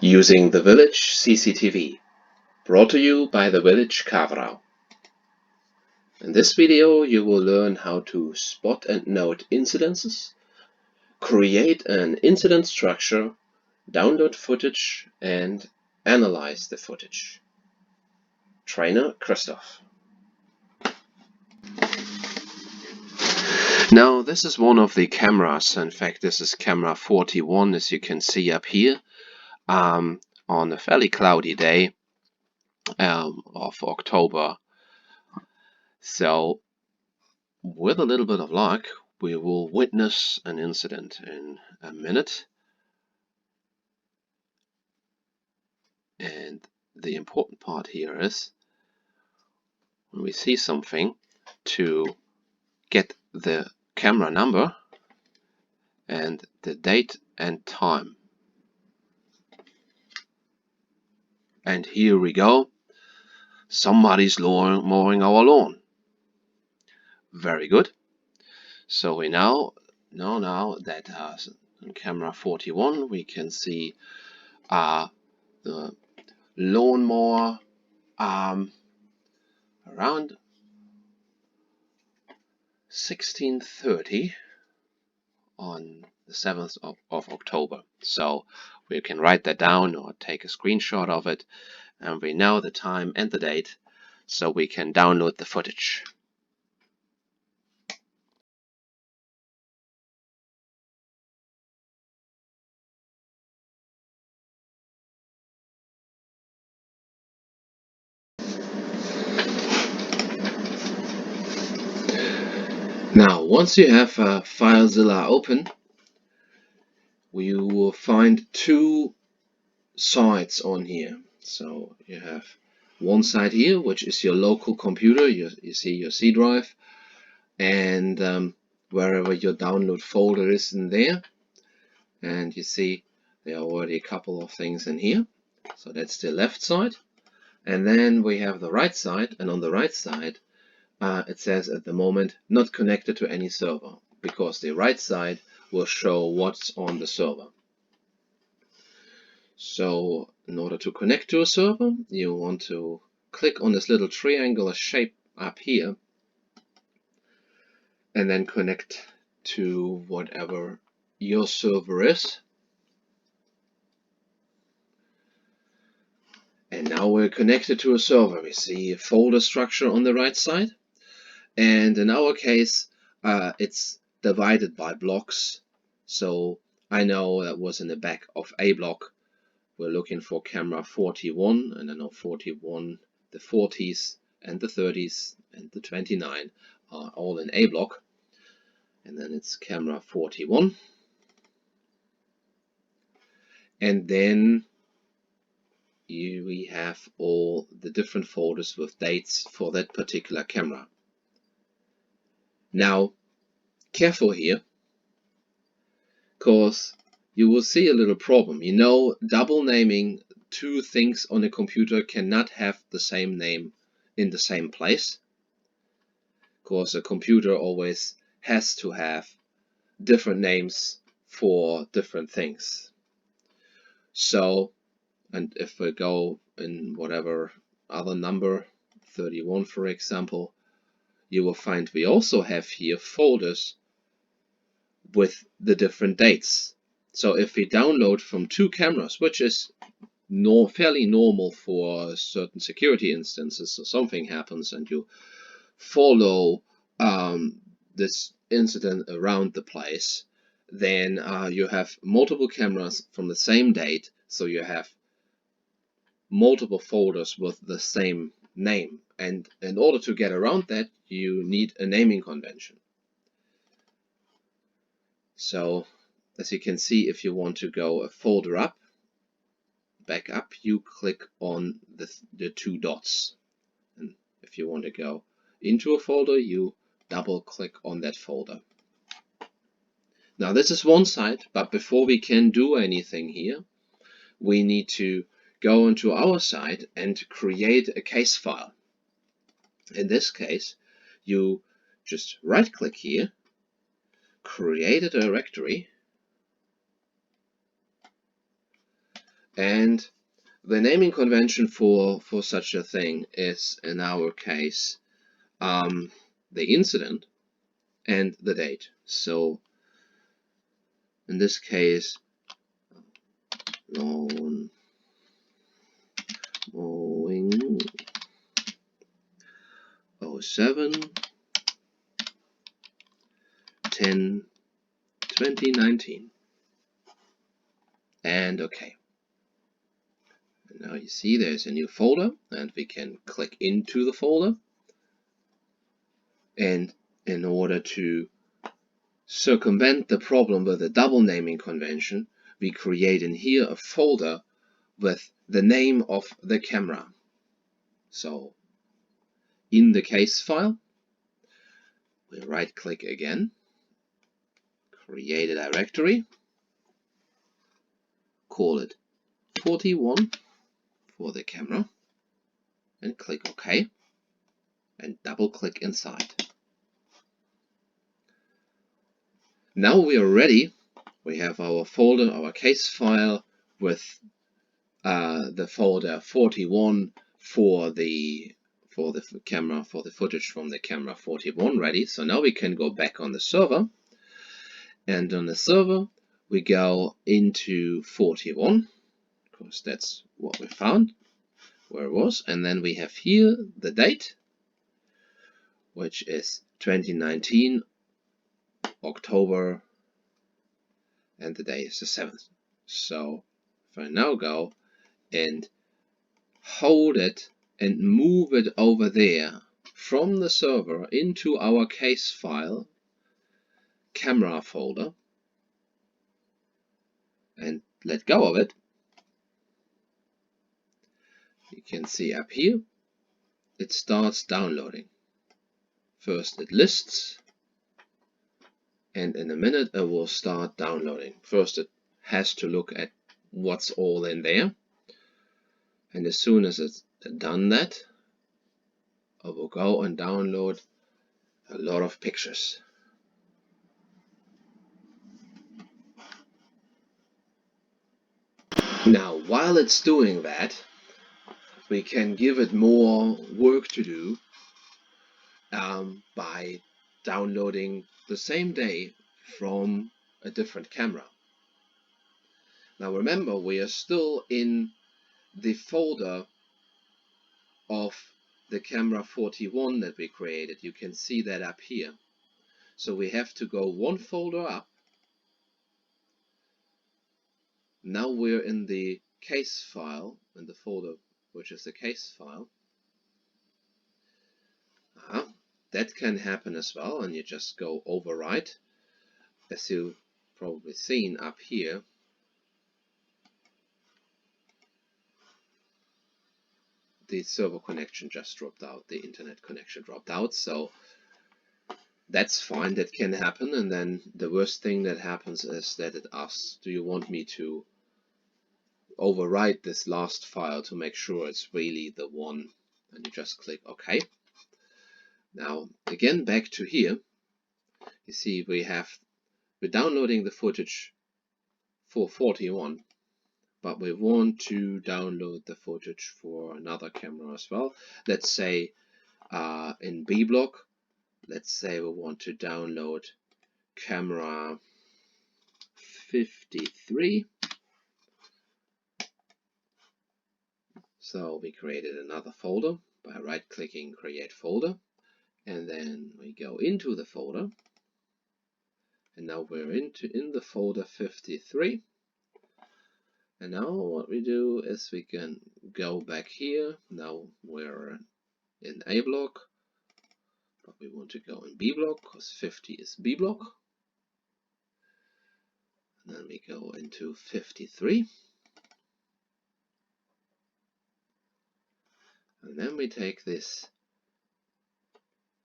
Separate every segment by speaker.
Speaker 1: Using TheVillage CCTV, brought to you by TheVillage Kavrau. In this video you will learn how to spot and note incidences, create an incident structure, download footage and analyze the footage. Trainer Christoph. Now this is one of the cameras. In fact, this is camera 41, as you can see up here, on a fairly cloudy day of October. So with a little bit of luck, we will witness an incident in a minute. And the important part here is when we see something, to get the camera number and the date and time. And here we go. Somebody's mowing our lawn. Very good. So we now know that on camera 41 we can see the lawnmower around 16:30 on the 7th of October. So we can write that down or take a screenshot of it, and we know the time and the date, so we can download the footage. Now, once you have FileZilla open, you will find two sites on here. So you have one side here, which is your local computer. You see your C drive, and wherever your download folder is in there. And you see there are already a couple of things in here. So that's the left side. And then we have the right side, and on the right side it says at the moment not connected to any server, because the right side will show what's on the server. So in order to connect to a server, you want to click on this little triangular shape up here and then connect to whatever your server is. And now we're connected to a server. We see a folder structure on the right side, and in our case it's divided by blocks. So I know that was in the back of a block. We're looking for camera 41, and I know 41, the 40s and the 30s and the 29 are all in a block, and then it's camera 41, and then we have all the different folders with dates for that particular camera. Now, careful here, because you will see a little problem. You know, double naming two things on a computer cannot have the same name in the same place, because a computer always has to have different names for different things. So, and if we go in whatever other number, 31 for example, you will find we also have here folders with the different dates. So if we download from two cameras, which is fairly normal for certain security instances, so something happens and you follow this incident around the place, then you have multiple cameras from the same date, so you have multiple folders with the same name, and in order to get around that you need a naming convention. So as you can see, if you want to go a folder up, back up, you click on the two dots, and if you want to go into a folder, you double click on that folder. Now this is one side, but before we can do anything here, we need to go into our side and create a case file. In this case, you just right click here, create a directory, And the naming convention for such a thing is, in our case, the incident and the date. So in this case, lawn mowing 07 10 2019, and OK. And now you see there's a new folder, and we can click into the folder. And in order to circumvent the problem with the double naming convention, we create in here a folder with the name of the camera. So in the case file, we right click again, create a directory, call it 41 for the camera, and click OK, and double click inside. Now we are ready. We have our folder, our case file with the folder 41 for the camera, for the footage from the camera 41 ready. So now we can go back on the server, and on the server we go into 41 because that's what we found where it was, and then we have here the date, which is 2019 October, and the day is the 7th. So if I now go and hold it and move it over there from the server into our case file camera folder and let go of it, you can see up here it starts downloading. First it lists, and in a minute it will start downloading. First it has to look at what's all in there, and as soon as it's done that, I will go and download a lot of pictures. Now while it's doing that, we can give it more work to do by downloading the same day from a different camera. Now remember, we are still in the folder of the camera 41 that we created. You can see that up here. So we have to go one folder up. Now we're in the case file, in the folder which is the case file. That can happen as well, and you just go overwrite. As you've probably seen up here, the server connection just dropped out, the internet connection dropped out, so that's fine, that can happen. And then the worst thing that happens is that it asks, do you want me to overwrite this last file to make sure it's really the one, and you just click OK. Now again, back to here, you see we're downloading the footage for 41, but we want to download the footage for another camera as well. Let's say in B block, let's say we want to download camera 53. So we created another folder by right clicking create folder, and then we go into the folder, and now we're in the folder 53. And now what we do is we can go back here. Now we're in A block, but we want to go in B block because 50 is B block. And then we go into 53. And then we take this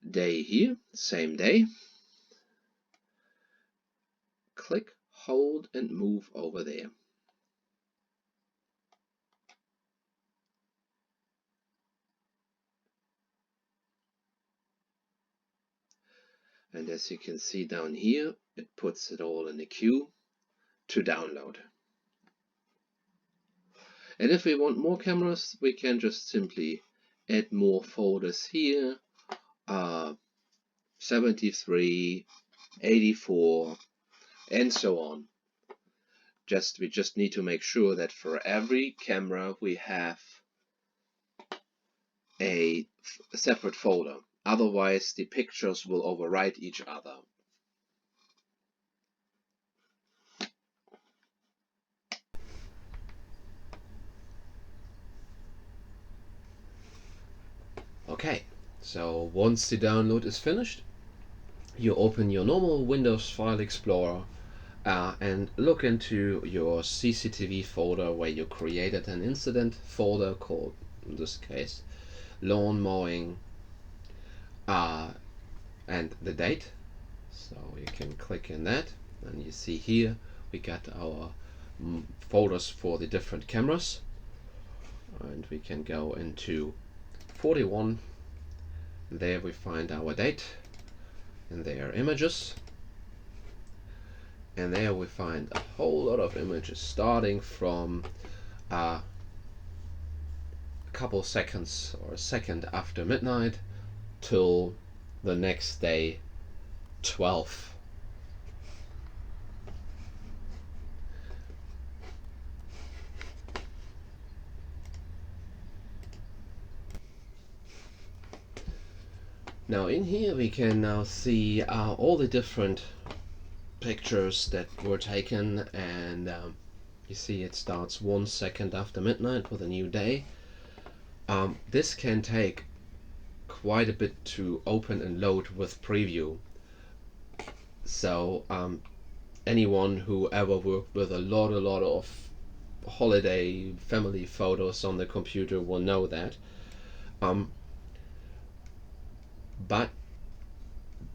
Speaker 1: day here, same day, click, hold, and move over there. And as you can see down here, it puts it all in a queue to download. And if we want more cameras, we can just simply add more folders here. 73, 84, and so on. We just need to make sure that for every camera we have a separate folder. Otherwise, the pictures will overwrite each other. Okay, so once the download is finished, you open your normal Windows File Explorer and look into your CCTV folder where you created an incident folder called, in this case, lawn mowing and the date. So you can click in that, and you see here we got our folders for the different cameras, and we can go into 41. There we find our date, and there are images, and there we find a whole lot of images starting from a couple seconds or a second after midnight till the next day 12. Now in here we can now see all the different pictures that were taken, and you see it starts 1 second after midnight with a new day. This can take quite a bit to open and load with preview. So anyone who ever worked with a lot of holiday family photos on the computer will know that. But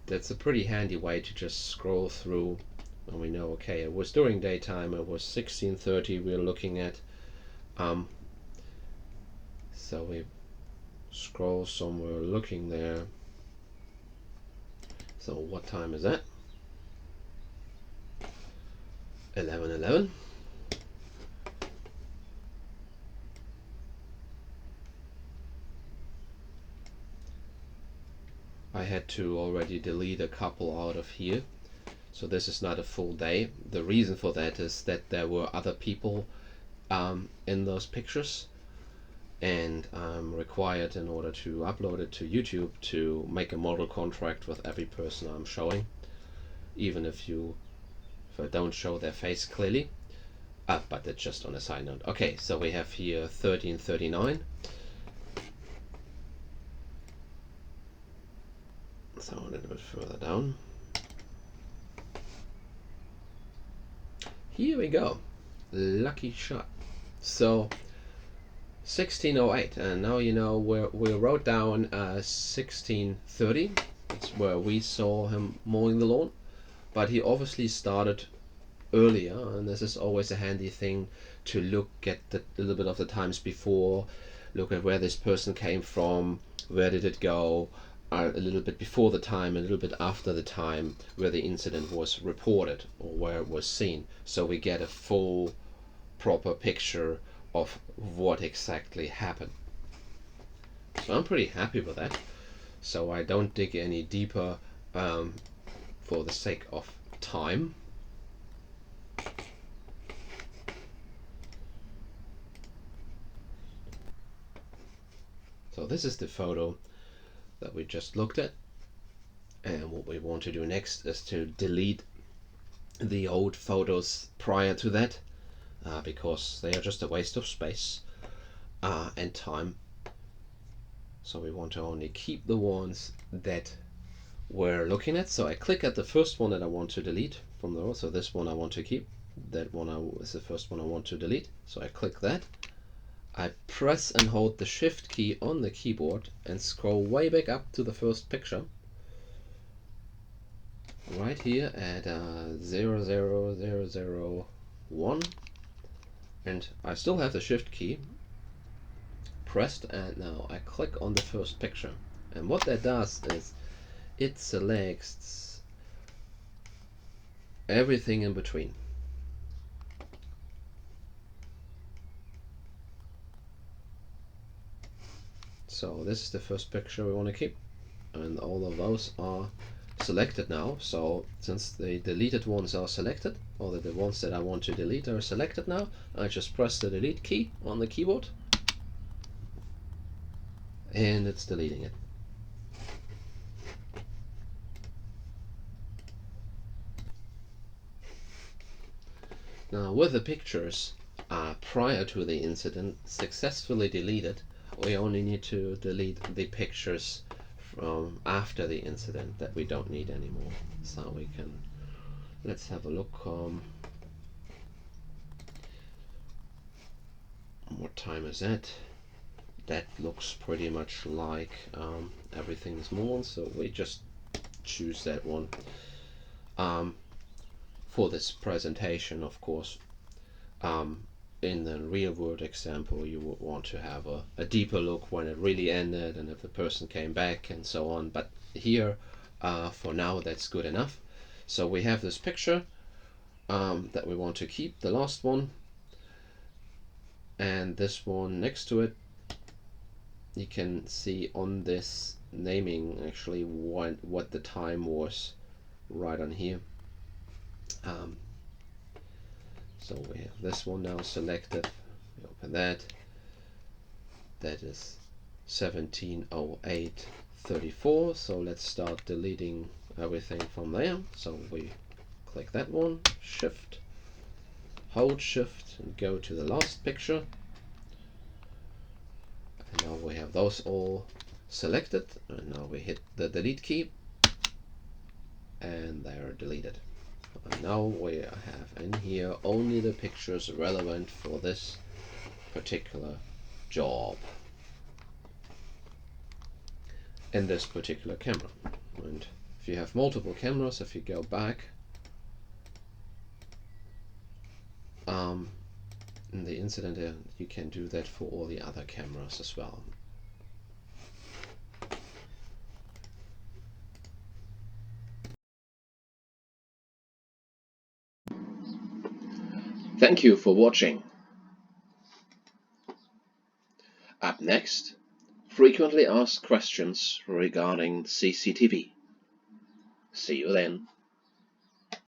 Speaker 1: that's a pretty handy way to just scroll through, and we know, okay, it was during daytime, it was 16:30 we're looking at. So we scroll somewhere looking there. So what time is that? 11:11. I had to already delete a couple out of here, so this is not a full day. The reason for that is that there were other people in those pictures, and I'm required, in order to upload it to YouTube, to make a model contract with every person I'm showing, even if I don't show their face clearly. But that's just on a side note. Okay, so we have here 13:39. So a little bit further down. Here we go. Lucky shot. So 16:08, and now you know we wrote down 16:30. That's where we saw him mowing the lawn, but he obviously started earlier, and this is always a handy thing to look at a little bit of the times before, look at where this person came from, where did it go, a little bit before the time, a little bit after the time where the incident was reported or where it was seen, so we get a full proper picture of what exactly happened. So I'm pretty happy with that, so I don't dig any deeper for the sake of time. So this is the photo that we just looked at, and what we want to do next is to delete the old photos prior to that, because they are just a waste of space and time. So we want to only keep the ones that we're looking at. So I click at the first one that I want to delete from the row. So this one I want to keep, that one is the first one I want to delete. So I click that, I press and hold the shift key on the keyboard and scroll way back up to the first picture, right here at 00001, and I still have the shift key pressed, and now I click on the first picture, and what that does is it selects everything in between.
Speaker 2: So this is the first picture we want to keep, and all of those are selected now. So since the deleted ones are selected, or the ones that I want to delete are selected now, I just press the delete key on the keyboard and it's deleting it. Now with the pictures prior to the incident successfully deleted, we only need to delete the pictures from after the incident that we don't need anymore. So we can, let's have a look. What time is that? That looks pretty much like everything's moved, so we just choose that one. For this presentation, of course, in the real world example, you would want to have a deeper look when it really ended and if the person came back and so on. But here, for now, that's good enough. So we have this picture that we want to keep, the last one, and this one next to it. You can see on this naming actually what the time was right on here. So we have this one now selected. We open that. That is 17:08:34. So let's start deleting everything from there. So we click that one, Shift, hold Shift, and go to the last picture. And now we have those all selected. And now we hit the delete key, and they are deleted. And now we have in here only the pictures relevant for this particular job in this particular camera. And if you have multiple cameras, if you go back in the incident, you can do that for all the other cameras as well.
Speaker 1: Thank you for watching. Up next, frequently asked questions regarding CCTV. See you then.